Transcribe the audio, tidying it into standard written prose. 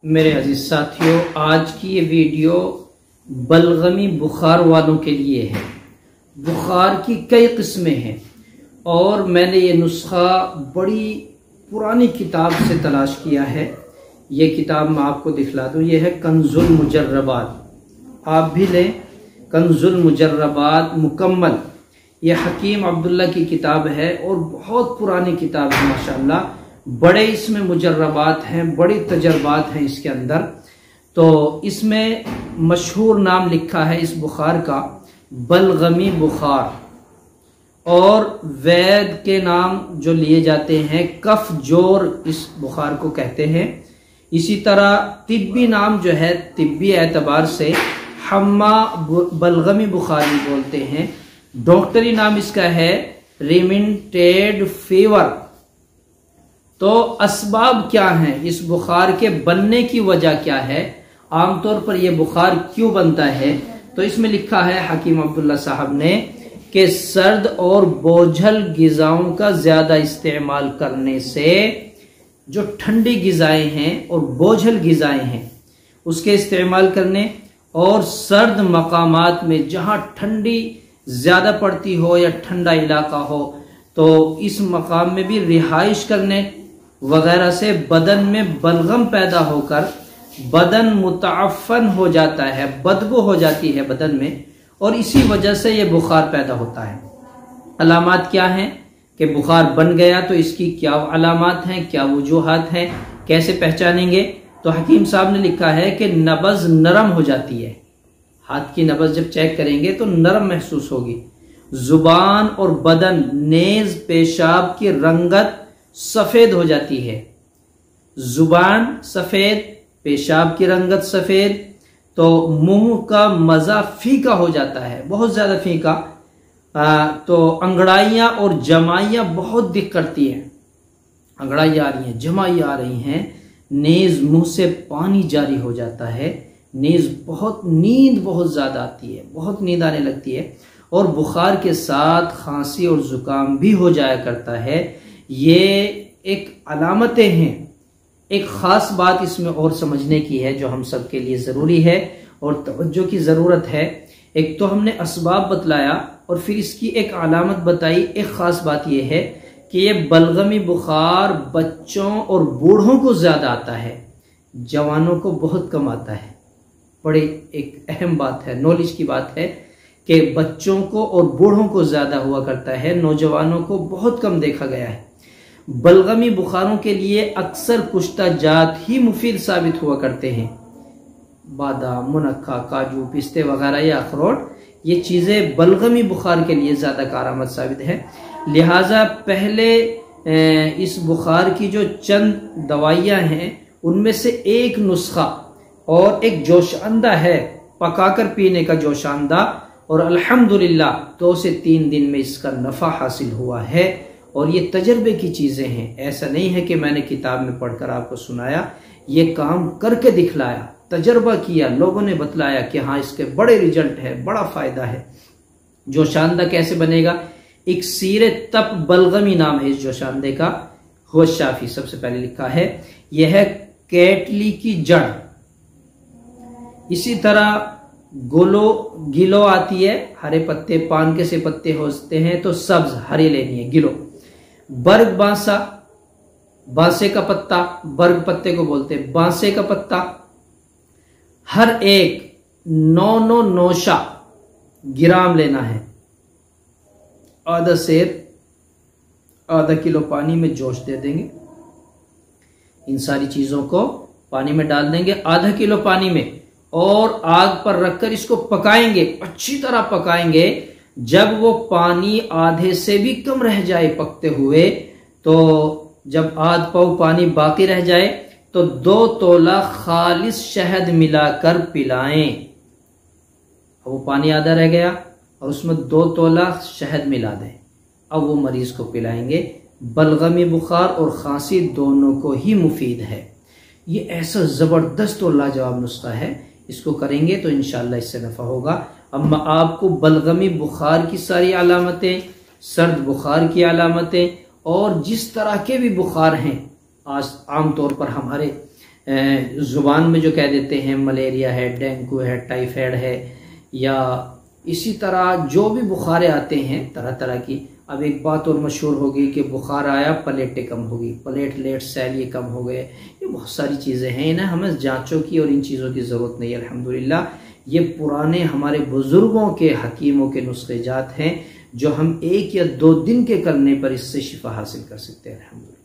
मेरे अजीज साथियों, आज की ये वीडियो बलगमी बुखार वालों के लिए है। बुखार की कई किस्में हैं और मैंने ये नुस्खा बड़ी पुरानी किताब से तलाश किया है। ये किताब मैं आपको दिखला दूँ, ये है कंजुल मुजर्रबात। आप भी लें कंजुल मुजर्रबात मुकम्मल। ये हकीम अब्दुल्ला की किताब है और बहुत पुरानी किताब है माशाअल्लाह। बड़े इसमें मुजर्रबात हैं, बड़ी तजर्बात हैं इसके अंदर। तो इसमें मशहूर नाम लिखा है इस बुखार का, बलगमी बुखार, और वैद के नाम जो लिए जाते हैं कफ जोर इस बुखार को कहते हैं। इसी तरह तिब्बी नाम जो है, तिब्बी एतबार से हम्मा बलगमी बुखार भी बोलते हैं। डॉक्टरी नाम इसका है रिमिटेड फीवर। तो असबाब क्या हैं, इस बुखार के बनने की वजह क्या है, आमतौर पर यह बुखार क्यों बनता है, तो इसमें लिखा है हकीम अब्दुल्ला साहब ने कि सर्द और बोझल गिजाओं का ज्यादा इस्तेमाल करने से, जो ठंडी गिजाएं हैं और बोझल गिजाएं हैं उसके इस्तेमाल करने, और सर्द मकामात में जहां ठंडी ज्यादा पड़ती हो या ठंडा इलाका हो तो इस मकाम में भी रिहाइश करने वगैरह से बदन में बलगम पैदा होकर बदन मुताफन हो जाता है, बदबू हो जाती है बदन में, और इसी वजह से ये बुखार पैदा होता है। अलामात क्या हैं कि बुखार बन गया तो इसकी क्या अलामात हैं, क्या वजूहात हैं, कैसे पहचानेंगे। तो हकीम साहब ने लिखा है कि नब्ज नरम हो जाती है। हाथ की नब्ज जब चेक करेंगे तो नरम महसूस होगी। जुबान और बदन, नेज, पेशाब की रंगत सफेद हो जाती है। जुबान सफेद, पेशाब की रंगत सफेद। तो मुंह का मजा फीका हो जाता है, बहुत ज्यादा फीका। तो अंगड़ाइयां और जमाइयां बहुत दिख करती हैं। अंगड़ाइयां आ रही हैं, जमाइयां आ रही हैं। नेज, मुंह से पानी जारी हो जाता है। नींद बहुत ज्यादा आती है, बहुत नींद आने लगती है। और बुखार के साथ खांसी और जुकाम भी हो जाया करता है। ये एक अलामतें हैं। एक खास बात इसमें और समझने की है जो हम सब के लिए जरूरी है और तवज्जो की जरूरत है। एक तो हमने असबाब बतलाया और फिर इसकी एक अलामत बताई। एक खास बात यह है कि ये बलगमी बुखार बच्चों और बूढ़ों को ज्यादा आता है, जवानों को बहुत कम आता है। बड़ी एक अहम बात है, नॉलेज की बात है कि बच्चों को और बूढ़ों को ज्यादा हुआ करता है, नौजवानों को बहुत कम देखा गया है। बलगमी बुखारों के लिए अक्सर कुश्ता जात ही मुफीद साबित हुआ करते हैं। बादाम, मुनक्का, काजू, पिस्ते वगैरह या अखरोट, ये चीजें बलगमी बुखार के लिए ज्यादा कारआमद साबित है। लिहाजा पहले इस बुखार की जो चंद दवाइयां हैं उनमें से एक नुस्खा और एक जोशानदा है, पकाकर पीने का जोशानदा, और अल्हम्दुलिल्लाह 2 से 3 दिन में इसका नफा हासिल हुआ है। और ये तजर्बे की चीजें हैं, ऐसा नहीं है कि मैंने किताब में पढ़कर आपको सुनाया, ये काम करके दिखलाया, तजर्बा किया, लोगों ने बतलाया कि हाँ इसके बड़े रिजल्ट है, बड़ा फायदा है। जोशानदा कैसे बनेगा? इक्सीर तप बलगमी नाम है इस जोशानदे का। होश शाफी सबसे पहले लिखा है। यह है केटली की जड़। इसी तरह गिलो आती है, हरे पत्ते, पान के से पत्ते होते हैं तो सब्ज हरी लेनी है, गिलो। बर्ग बांसा, बांसे का पत्ता, बर्ग पत्ते को बोलते हैं, बांसे का पत्ता, हर एक 9 नौशा ग्राम लेना है। आधा सेर, आधा किलो पानी में जोश दे देंगे। इन सारी चीजों को पानी में डाल देंगे, आधा किलो पानी में, और आग पर रखकर इसको पकाएंगे, अच्छी तरह पकाएंगे। जब वो पानी आधे से भी कम रह जाए पकते हुए, तो जब आध पाव पानी बाकी रह जाए तो 2 तोला खालिस शहद मिलाकर पिलाएं। अब वो पानी आधा रह गया और उसमें 2 तोला शहद मिला दें। अब वो मरीज को पिलाएंगे। बलगमी बुखार और खांसी दोनों को ही मुफीद है। ये ऐसा जबरदस्त और लाजवाब नुस्खा है, इसको करेंगे तो इंशाअल्लाह इससे नफा होगा। अब मैं आपको बलगमी बुखार की सारी अलामतें, सर्द बुखार की अलामतें और जिस तरह के भी बुखार हैं आज आमतौर पर हमारे ज़ुबान में जो कह देते हैं मलेरिया है, डेंगू है, टाइफाइड है, या इसी तरह जो भी बुखारें आते हैं तरह तरह की। अब एक बात और मशहूर होगी कि बुखार आया प्लेटें कम होगी, प्लेटलेट सेल ये कम हो गए, ये बहुत सारी चीज़ें हैं, इन्हें हमें जांचों की और इन चीज़ों की ज़रूरत नहीं है। अल्हम्दुलिल्लाह ये पुराने हमारे बुज़ुर्गों के हकीमों के नुस्खे जात हैं जो हम 1 या 2 दिन के करने पर इससे शिफा हासिल कर सकते हैं। अल्हम्दुलिल्लाह।